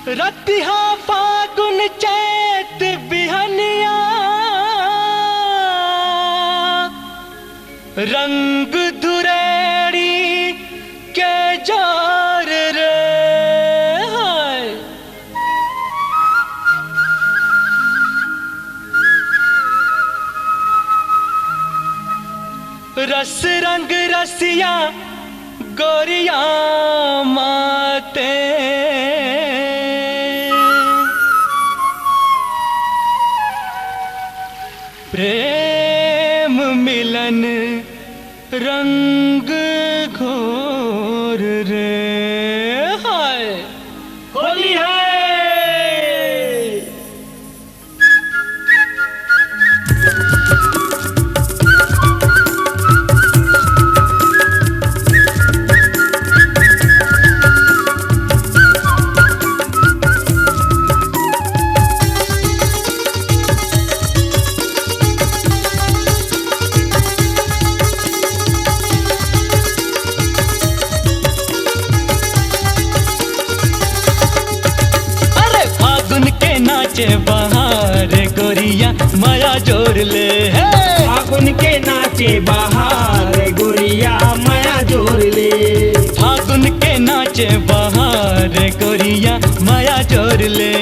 रतिहा फागुन चैत बिहनिया रंग धुरेड़ी के जार रे हाय। रस रंग रसिया गोरिया माते प्रेम मिलन रंग घोर रे हाय। होली है नाचे बहार गोरिया माया जोर ले है। फागुन के नाचे बहार गोरिया माया जोर ले। फागुन के नाचे बहार गोरिया माया जोर ले।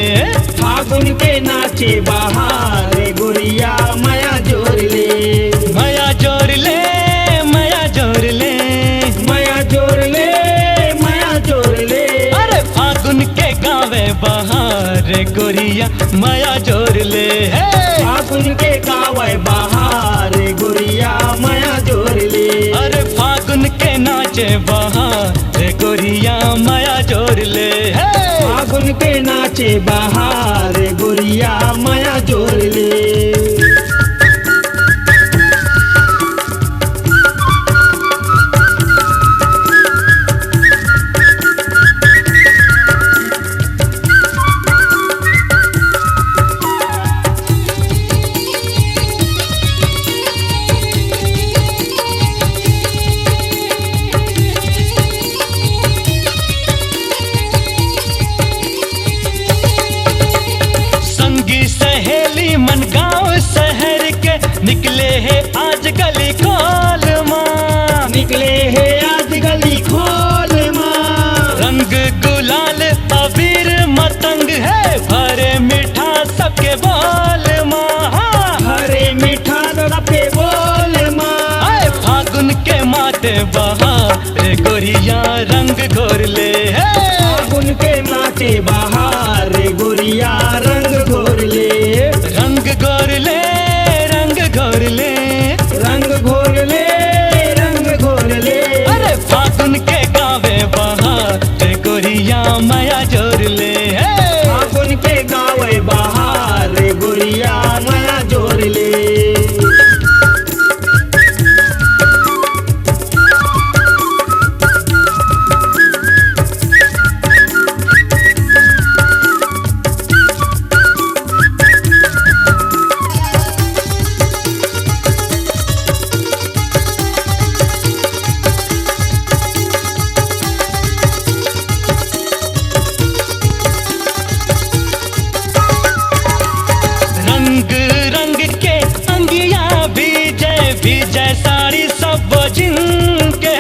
फागुन के नाचे बहार गोरिया माया जोर ले। माया जोर ले माया जोर ले माया जोर ले माया जोर ले। अरे फागुन के गावे बहार गोरिया माया जोर ले है। फागुन के गावे बहार गोरिया माया जोर ले। अरे फागुन के नाचे बहार गोरिया माया जोर ले है। फागुन के नाचे बहार गोरिया माया जोर ले। मन गाँव शहर के निकले है आज गली खोल माँ। निकले है आज गली खोल माँ। रंग गुलाल अबीर मतंग है भरे मीठा सबके बोल माँ। भरे मीठा सबके बोल माँ। फागुन के माते बहार गोरिया रंग घोर ले है। फागुन के माते बहार गोरिया रंग घोर ले। रंग घोर ले रंग घोर ले रंग घोर ले रंग घोर ले। अरे फागुन के गावे बहार गोरिया माया जोर ले है। फागुन के गावे बहार गोरिया माया जोर ले। भीगे साड़ी सब जिनके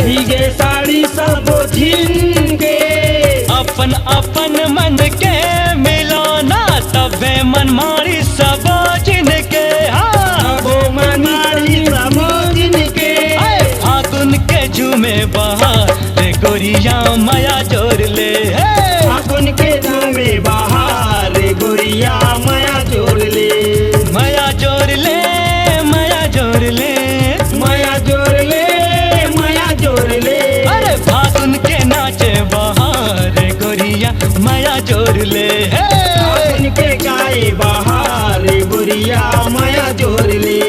भीगे साड़ी सब जिनके। अपन अपन मन के मिलाना तबे मन मारी सब जिनके। सबो मन मारी सब जिनके। फागुन के झूमे बहार गोरिया माया जोर ले है। फागुन के झूमे बहार गोरिया माया जोर ले। माया जोर ले माया जोर ले माया जोर ले माया जोर ले। अरे फागुन के नाचे बहार गोरिया माया जोर ले है। फागुन के गाए बहार गोरिया माया जोर ले।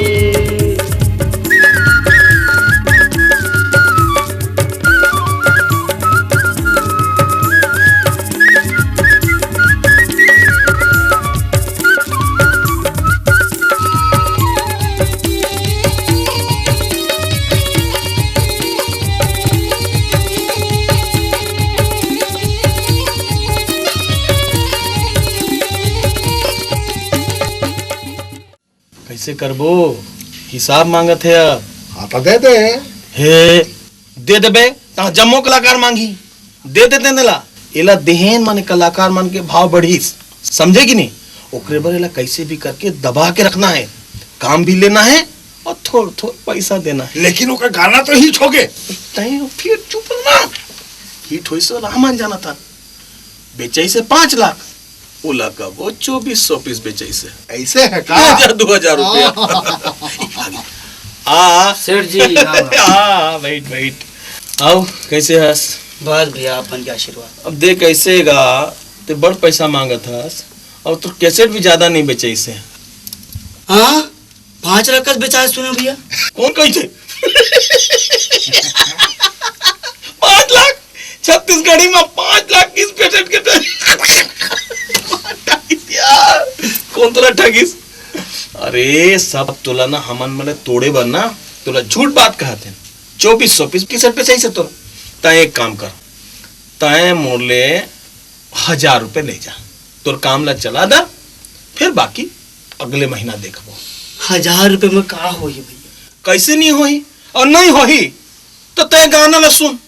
कैसे करबो? हिसाब मांगत है अब। हाँ तो दे दे। हे दे देबे ता जम्मो कलाकार मांगी दे देते नेला एला देहन माने कलाकार मान के भाव बढ़ीस समझे कि नहीं? ओकरे बर एला कैसे भी करके दबा के रखना है, काम भी लेना है और थोड़ थोड़ पैसा देना है। लेकिन ओका गाना तो हिट हो गए। तय फिर चुप ना, हिट होई से रहमान जाना था, बेचाई से 5 लाख, ओला का वो 2400 पीस बेचाई से ऐसे है का? 2000 रुपया। आ सेठ जी राम राम। हाँ बैठ बैठ। आओ कैसे हस? बस भैया अपन के आशीर्वाद। अब देख कैसे गा ते बड़ पैसा मांगत हस और तो कैसेट भी ज्यादा नहीं बेचे से। हाँ 5 लाख का बेचा सुने भैया। कौन कही थे? 5 लाख छत्तीसगढ़ी में 5 लाख किस पेटेंट के थे? कौन तोला ठगिस? अरे सब तोला ना हमन मले तोड़े बर ना तोला झूठ बात कहते हैं। 2400 पीस किसट पे चाहिए तोला? तय एक काम कर, तय मोले 1000 रुपए ले जा, तोर काम ला चला दा, फिर बाकी अगले महीना देखबो। 1000 रुपए में का होई भैया? कैसे नहीं होही और नहीं होही तो तय गाना ला सुन,